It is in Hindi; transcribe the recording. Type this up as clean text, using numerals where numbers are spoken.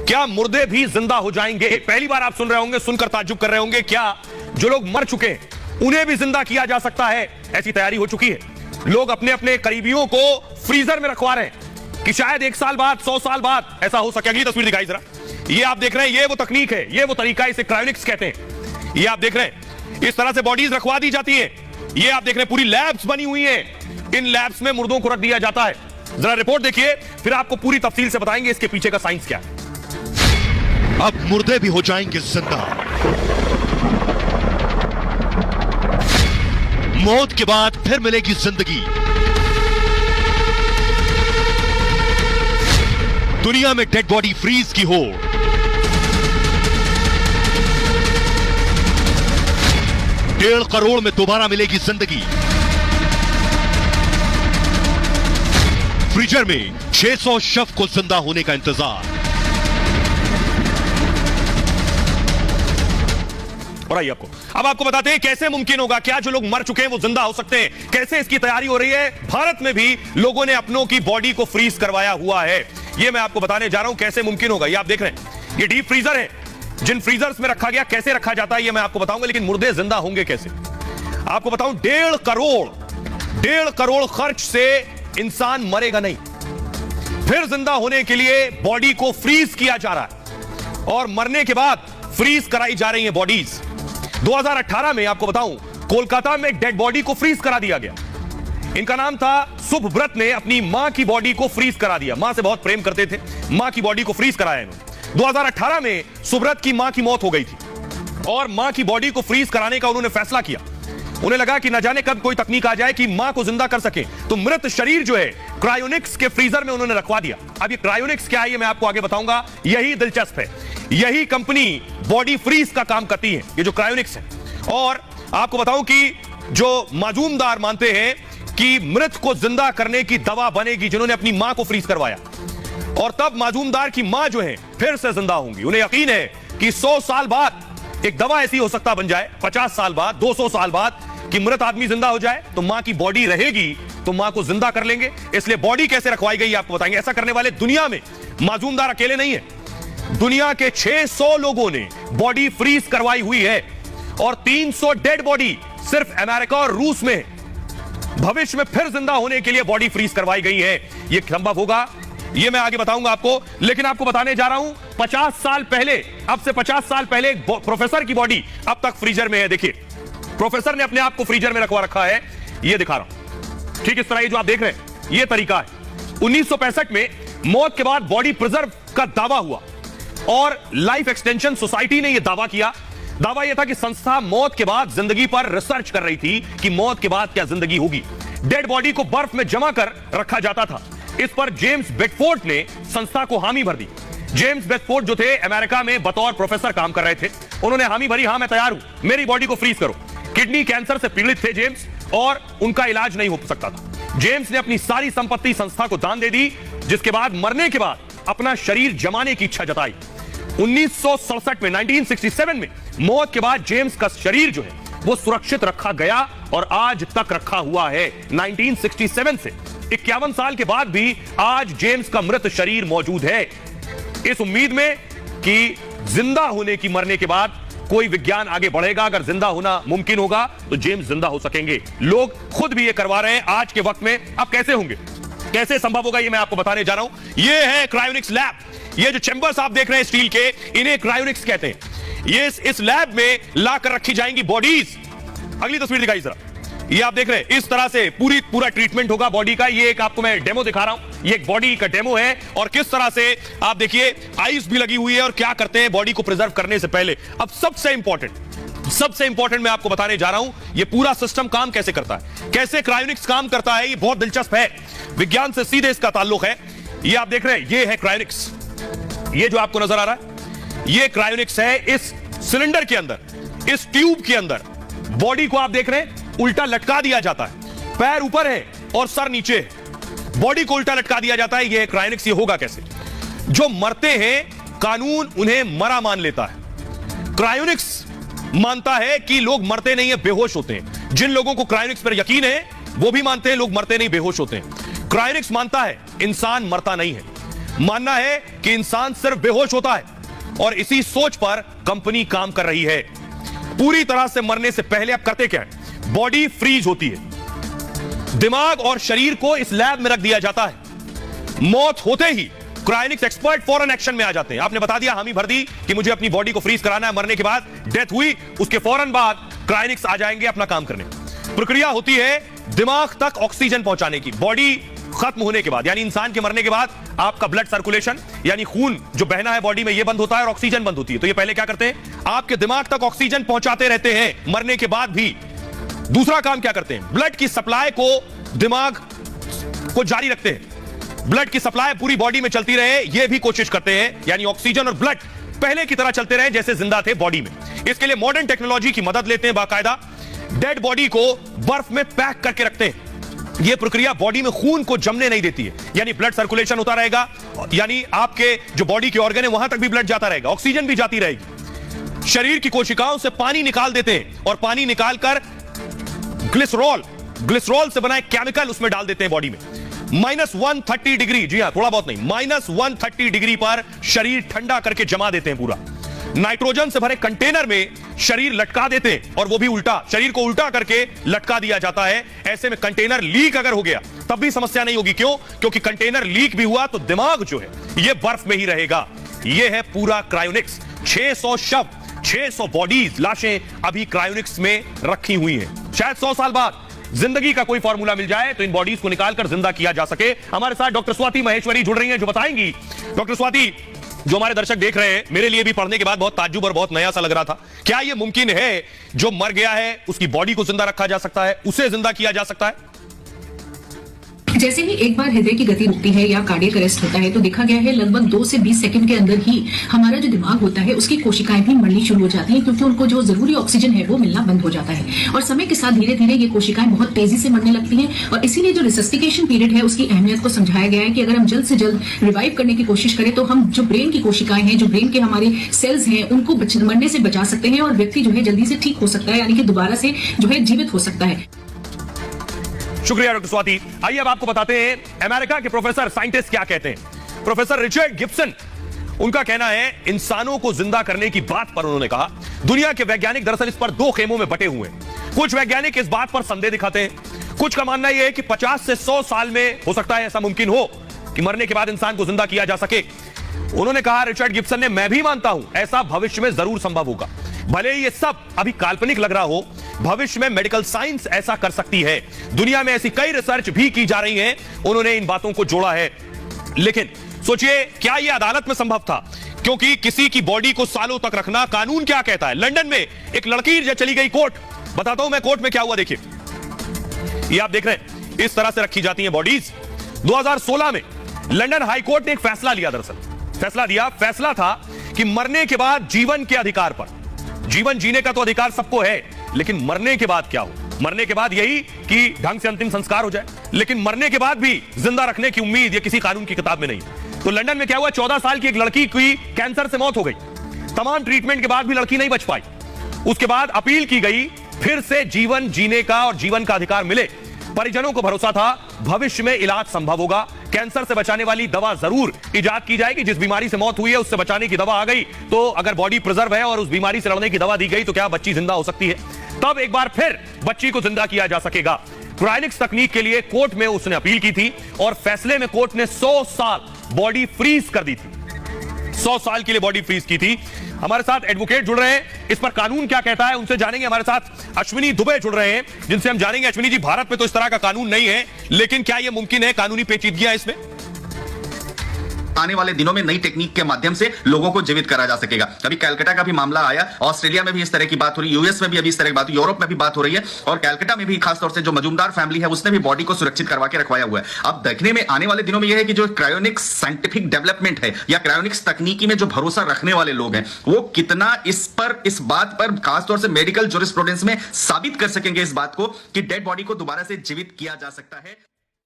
क्या मुर्दे भी जिंदा हो जाएंगे? पहली बार आप सुन रहे होंगे, सुनकर ताज्जुब कर रहे होंगे, क्या जो लोग मर चुके हैं उन्हें भी जिंदा किया जा सकता है? ऐसी तैयारी हो चुकी है। लोग अपने अपने करीबियों को फ्रीजर में रखवा रहे हैं कि शायद 1 साल बाद, 100 साल बाद ऐसा हो सके। अगली तस्वीर दिखाई जरा। ये आप देख रहे हैं, ये वो तकनीक है, ये वो तरीका, इसे क्रायोनिक्स कहते हैं। ये आप देख रहे हैं, इस तरह से बॉडीज रखवा दी जाती है। ये आप देख रहे हैं, पूरी लैब्स बनी हुई हैं। इन लैब्स में मुर्दों को रख दिया जाता है। जरा रिपोर्ट देखिए, फिर आपको पूरी तफसील से बताएंगे इसके पीछे का साइंस क्या है। अब मुर्दे भी हो जाएंगे जिंदा। मौत के बाद फिर मिलेगी जिंदगी। दुनिया में डेड बॉडी फ्रीज की होड़। डेढ़ करोड़ में दोबारा मिलेगी जिंदगी। फ्रीजर में 600 शव को जिंदा होने का इंतजार। और आइए अब आपको बताते हैं कैसे मुमकिन होगा, क्या जो लोग मर चुके हैं वो जिंदा हो सकते हैं, कैसे इसकी तैयारी हो रही है। भारत में भी लोगों ने अपनों की बॉडी को फ्रीज करवाया हुआ है। ये मैं आपको बताने जा रहा हूं कैसे मुमकिन होगा। ये आप देख रहे हैं, ये डीप फ्रीजर है। जिन फ्रीजर्स में रखा गया, कैसे रखा जाता है ये मैं आपको बताऊंगा, लेकिन मुर्दे जिंदा होंगे कैसे आपको बताऊं। 1.5 करोड़ खर्च से इंसान मरेगा नहीं, फिर जिंदा होने के लिए बॉडी को फ्रीज किया जा रहा है और मरने के बाद फ्रीज कराई जा रही है बॉडीज। 2018 में आपको बताऊं, कोलकाता में एक डेड बॉडी को फ्रीज करा दिया गया। इनका नाम था सुभव्रत ने अपनी मां की बॉडी को फ्रीज करा दिया। मां से बहुत प्रेम करते थे, मां की बॉडी को फ्रीज कराया इन्होंने। 2018 में सुभव्रत की मां की मौत हो गई थी और मां की बॉडी को फ्रीज कराने का उन्होंने फैसला किया। उन्हें लगा कि न जाने कब कोई तकनीक आ जाए कि मां को जिंदा कर सके, तो मृत शरीर जो है क्रायोनिक्स के फ्रीजर में उन्होंने रखवा दिया। अब ये क्रायोनिक्स क्या है ये मैं आपको आगे बताऊंगा। यही दिलचस्प है, यही कंपनी बॉडी फ्रीज का काम करती है, ये जो क्रायोनिक्स है। और आपको बताऊं कि जो माजूमदार मानते हैं कि मृत को जिंदा करने की दवा बनेगी, जिन्होंने अपनी मां को फ्रीज करवाया, और तब माजूमदार की मां जो है फिर से जिंदा होंगी। उन्हें यकीन है कि 100 साल बाद एक दवा ऐसी हो सकता बन जाए, 50 साल बाद, 200 साल बाद, कि मृत आदमी जिंदा हो जाए तो मां की बॉडी रहेगी, तो मां को जिंदा कर लेंगे। इसलिए बॉडी कैसे रखवाई गई आपको बताएंगे। ऐसा करने वाले दुनिया में माजूमदार अकेले नहीं है, दुनिया के 600 लोगों ने बॉडी फ्रीज करवाई हुई है और 300 डेड बॉडी सिर्फ अमेरिका और रूस में भविष्य में फिर जिंदा होने के लिए बॉडी फ्रीज करवाई गई है। यह संभव होगा, यह मैं आगे बताऊंगा आपको, लेकिन आपको बताने जा रहा हूं 50 साल पहले, अब से 50 साल पहले एक प्रोफेसर की बॉडी अब तक फ्रीजर में है। देखिए, प्रोफेसर ने अपने आप को फ्रीजर में रखवा रखा है। यह दिखा रहा हूं, ठीक इस तरह जो आप देख रहे हैं, यह तरीका है। 1965 में मौत के बाद बॉडी प्रिजर्व का दावा हुआ और लाइफ एक्सटेंशन सोसाइटी ने यह दावा किया। दावा यह था कि संस्था मौत के बाद जिंदगी पर रिसर्च कर रही थी कि मौत के बाद क्या जिंदगी होगी। डेड बॉडी को बर्फ में जमा कर रखा जाता था। इस पर जेम्स बेडफोर्ड ने संस्था को हामी भर दी। जेम्स बेडफोर्ड जो थे अमेरिका में बतौर प्रोफेसर काम कर रहे थे, उन्होंने हामी भरी, हां मैं तैयार हूं, मेरी बॉडी को फ्रीज करो। किडनी कैंसर से पीड़ित थे जेम्स और उनका इलाज नहीं हो सकता था। जेम्स ने अपनी सारी संपत्ति संस्था को दान दे दी, जिसके बाद मरने के बाद अपना शरीर जमाने की इच्छा जताई। 1967 में 1967 में मौत के बाद जेम्स का शरीर जो है वो सुरक्षित रखा गया और आज तक रखा हुआ है। 1967 से 51 साल के बाद भी आज जेम्स का मृत शरीर मौजूद है, इस उम्मीद में कि जिंदा होने की, मरने के बाद कोई विज्ञान आगे बढ़ेगा, अगर जिंदा होना मुमकिन होगा तो जेम्स जिंदा हो सकेंगे। लोग खुद भी ये करवा रहे हैं आज के वक्त में। अब कैसे होंगे, कैसे संभव होगा, ये मैं आपको बताने जा रहा हूं। ये है क्रायोनिक्स लैब। ये जो चैंबर्स आप देख रहे हैं स्टील के, इन्हें क्रायोनिक्स कहते हैं। ये इस लैब में लाकर रखी जाएंगी बॉडीज। अगली तस्वीर दिखाई जरा। ये आप देख रहे हैं, इस तरह से पूरा ट्रीटमेंट होगा बॉडी का। ये एक आपको मैं डेमो दिखा रहा हूं, ये एक बॉडी का डेमो है और किस तरह से आप देखिए आइस भी लगी हुई है और क्या करते हैं बॉडी को प्रिजर्व करने से पहले। अब सबसे इंपॉर्टेंट मैं आपको बताने जा रहा हूं, ये पूरा सिस्टम काम कैसे करता है, कैसे क्रायोनिक्स काम करता है। ये बहुत दिलचस्प है, विज्ञान से सीधे इसका ताल्लुक है। ये आप देख रहे हैं, ये है क्रायोनिक्स। ये जो आपको नजर आ रहा है, ये क्रायोनिक्स है। इस सिलेंडर के अंदर, इस ट्यूब के अंदर बॉडी को आप देख रहे हैं उल्टा लटका दिया जाता है। पैर ऊपर है और सर नीचे है, बॉडी को उल्टा लटका दिया जाता है। ये क्रायोनिक्स। ये होगा कैसे, जो मरते हैं कानून उन्हें मरा मान लेता है। क्रायोनिक्स मानता है कि लोग मरते नहीं है, बेहोश होते हैं। जिन लोगों को क्रायोनिक्स पर यकीन है वो भी मानते हैं लोग मरते नहीं, बेहोश होते हैं। क्रायोनिक्स मानता है इंसान मरता नहीं है। मानना है कि इंसान सिर्फ बेहोश होता है और इसी सोच पर कंपनी काम कर रही है। पूरी तरह से मरने से पहले आप करते क्या है? बॉडी फ्रीज होती है, दिमाग और शरीर को इस लैब में रख दिया जाता है। मौत होते ही क्रायोनिक्स एक्सपर्ट फौरन एक्शन में आ जाते हैं। आपने बता दिया, हामी भर दी कि मुझे अपनी बॉडी को फ्रीज कराना है, मरने के बाद डेथ हुई, उसके फौरन बाद क्रायोनिक्स आ जाएंगे अपना काम करने। प्रक्रिया होती है दिमाग तक ऑक्सीजन पहुंचाने की। बॉडी खत्म होने के बाद, यानी इंसान के मरने के बाद, आपका ब्लड सर्कुलेशन यानी खून जो बहना है बॉडी में, यह बंद होता है और ऑक्सीजन बंद होती है। तो ये पहले क्या करते हैं? आपके दिमाग तक ऑक्सीजन पहुंचाते रहते हैं मरने के बाद भी। दूसरा काम क्या करते हैं? ब्लड की सप्लाई को दिमाग को जारी रखते हैं। ब्लड की सप्लाई पूरी बॉडी में चलती रहे, यह भी कोशिश करते हैं, यानी ऑक्सीजन और ब्लड पहले की तरह चलते रहे जैसे जिंदा थे बॉडी में। इसके लिए मॉडर्न टेक्नोलॉजी की मदद लेते हैं। बाकायदा डेड बॉडी को बर्फ में पैक करके रखते हैं। यह प्रक्रिया बॉडी में खून को जमने नहीं देती है, यानी ब्लड सर्कुलेशन होता रहेगा, यानी आपके जो बॉडी के ऑर्गन है वहां तक भी ब्लड जाता रहेगा, ऑक्सीजन भी जाती रहेगी। शरीर की कोशिकाओं से पानी निकाल देते हैं और पानी निकालकर ग्लिसरॉल से बना एक केमिकल उसमें डाल देते हैं बॉडी में। -130 डिग्री, जी हां, थोड़ा बहुत नहीं, -130 डिग्री पर शरीर ठंडा करके जमा देते हैं पूरा। नाइट्रोजन से भरे कंटेनर में शरीर लटका देते हैं, और वो भी उल्टा, शरीर को उल्टा करके लटका दिया जाता है। ऐसे में कंटेनर लीक अगर हो गया तब भी समस्या नहीं होगी। क्यों? क्योंकि कंटेनर लीक भी हुआ तो दिमाग जो है ये बर्फ में ही रहेगा। ये है पूरा क्रायोनिक्स। 600 शव, 600 बॉडीज, लाशें अभी क्रायोनिक्स में रखी हुई हैं। शायद 100 साल बाद जिंदगी का कोई फॉर्मूला मिल जाए तो इन बॉडीज को निकालकर जिंदा किया जा सके। हमारे साथ डॉक्टर स्वाति महेश्वरी जुड़ रही हैं, जो बताएंगी। डॉक्टर स्वाति, जो हमारे दर्शक देख रहे हैं, मेरे लिए भी पढ़ने के बाद बहुत ताज्जुब और बहुत नया सा लग रहा था, क्या यह मुमकिन है जो मर गया है उसकी बॉडी को जिंदा रखा जा सकता है, उसे जिंदा किया जा सकता है? जैसे ही एक बार हृदय की गति रुकती है या कार्डियक अरेस्ट होता है तो देखा गया है लगभग 2 से 20 सेकंड के अंदर ही हमारा जो दिमाग होता है उसकी कोशिकाएं भी मरनी शुरू हो जाती हैं, क्योंकि उनको जो जरूरी ऑक्सीजन है वो मिलना बंद हो जाता है। और समय के साथ धीरे धीरे ये कोशिकाएं बहुत तेजी से मरने लगती हैं। और इसीलिए जो रिसस्टिकेशन पीरियड है उसकी अहमियत को समझाया गया है कि अगर हम जल्द से जल्द रिवाइव करने की कोशिश करें तो हम जो ब्रेन की कोशिकाएं हैं, जो ब्रेन के हमारे सेल्स हैं, उनको मरने से बचा सकते हैं और व्यक्ति जो है जल्दी से ठीक हो सकता है, यानी कि दोबारा से जो है जीवित हो सकता है। शुक्रिया डॉक्टर स्वाति। आइए अब आपको बताते हैं अमेरिका के प्रोफेसर साइंटिस्ट क्या कहते हैं। प्रोफेसर रिचर्ड गिब्सन, उनका कहना है इंसानों को जिंदा करने की बात पर उन्होंने कहा, दुनिया के वैज्ञानिक दरअसल इस पर 2 खेमों में बटे हुए हैं। कुछ वैज्ञानिक इस बात पर संदेह दिखाते हैं, कुछ का मानना यह है कि 50 से 100 साल में हो सकता है ऐसा मुमकिन हो कि मरने के बाद इंसान को जिंदा किया जा सके। उन्होंने कहा, रिचर्ड गिब्सन ने, मैं भी मानता हूं ऐसा भविष्य में जरूर संभव होगा। भले ही ये सब अभी काल्पनिक लग रहा हो, भविष्य में मेडिकल साइंस ऐसा कर सकती है। दुनिया में ऐसी कई रिसर्च भी की जा रही हैं, उन्होंने इन बातों को जोड़ा है। लेकिन सोचिए, क्या यह अदालत में संभव था? क्योंकि किसी की बॉडी को सालों तक रखना, कानून क्या कहता है? लंदन में एक लड़की जो चली गई कोर्ट, बताता हूं मैं कोर्ट में क्या हुआ, देखिए। ये आप देख रहे हैं, इस तरह से रखी जाती हैं बॉडीज। 2016 में लंदन हाई कोर्ट ने एक फैसला लिया, दरअसल फैसला था कि मरने के बाद जीवन के अधिकार पर, जीवन जीने का तो अधिकार सबको है, लेकिन मरने के बाद क्या हो? मरने के बाद यही कि ढंग से अंतिम संस्कार हो जाए, लेकिन मरने के बाद भी जिंदा रखने की उम्मीद ये किसी कानून की किताब में नहीं। तो लंदन में क्या हुआ, 14 साल की एक लड़की की कैंसर से मौत हो गई। तमाम ट्रीटमेंट के बाद भी लड़की नहीं बच पाई। उसके बाद अपील की गई, फिर से जीवन जीने का और जीवन का अधिकार मिले। परिजनों को भरोसा था भविष्य में इलाज संभव होगा, कैंसर से बचाने वाली दवा जरूर इजाद की जाएगी। जिस बीमारी से मौत हुई है उससे बचाने की दवा आ गई, तो अगर बॉडी प्रिजर्व है और उस बीमारी से लड़ने की दवा दी गई तो क्या बच्ची जिंदा हो सकती है? तब एक बार फिर बच्ची को जिंदा किया जा सकेगा। क्रायोनिक्स तकनीक के लिए कोर्ट में उसने अपील की थी और फैसले में कोर्ट ने 100 साल बॉडी फ्रीज कर दी थी। 100 साल के लिए बॉडी फ्रीज की थी। हमारे साथ एडवोकेट जुड़ रहे हैं, इस पर कानून क्या कहता है उनसे जानेंगे। हमारे साथ अश्विनी दुबे जुड़ रहे हैं, जिनसे हम जानेंगे। अश्विनी जी, भारत में तो इस तरह का कानून नहीं है, लेकिन क्या यह मुमकिन है? कानूनी पेचीदगियां इसमें? आने वाले दिनों में नई टेक्निक के माध्यम से लोगों को जीवित करा जा सकेगा। अभी कैलकाटा का भी मामला आया, ऑस्ट्रेलिया में भी इस तरह की बात हो रही है, यूएस में भी अभी इस तरह की बात, यूरोप में भी बात हो रही है, और कैलकाटा में भी खासतौर से जो मजूमदार फैमिली है उसने भी बॉडी को सुरक्षित करवा के रखवाया हुआ है। अब देखने में आने वाले दिनों में यह है कि जो क्रायोनिक्स साइंटिफिक डेवलपमेंट है या क्रायोनिक्स तकनीकी में जो भरोसा रखने वाले लोग हैं वो कितना इस बात पर खासतौर से मेडिकल जूरिस्प्रूडेंस में साबित कर सकेंगे इस बात को कि डेड बॉडी को दोबारा से जीवित किया जा सकता है।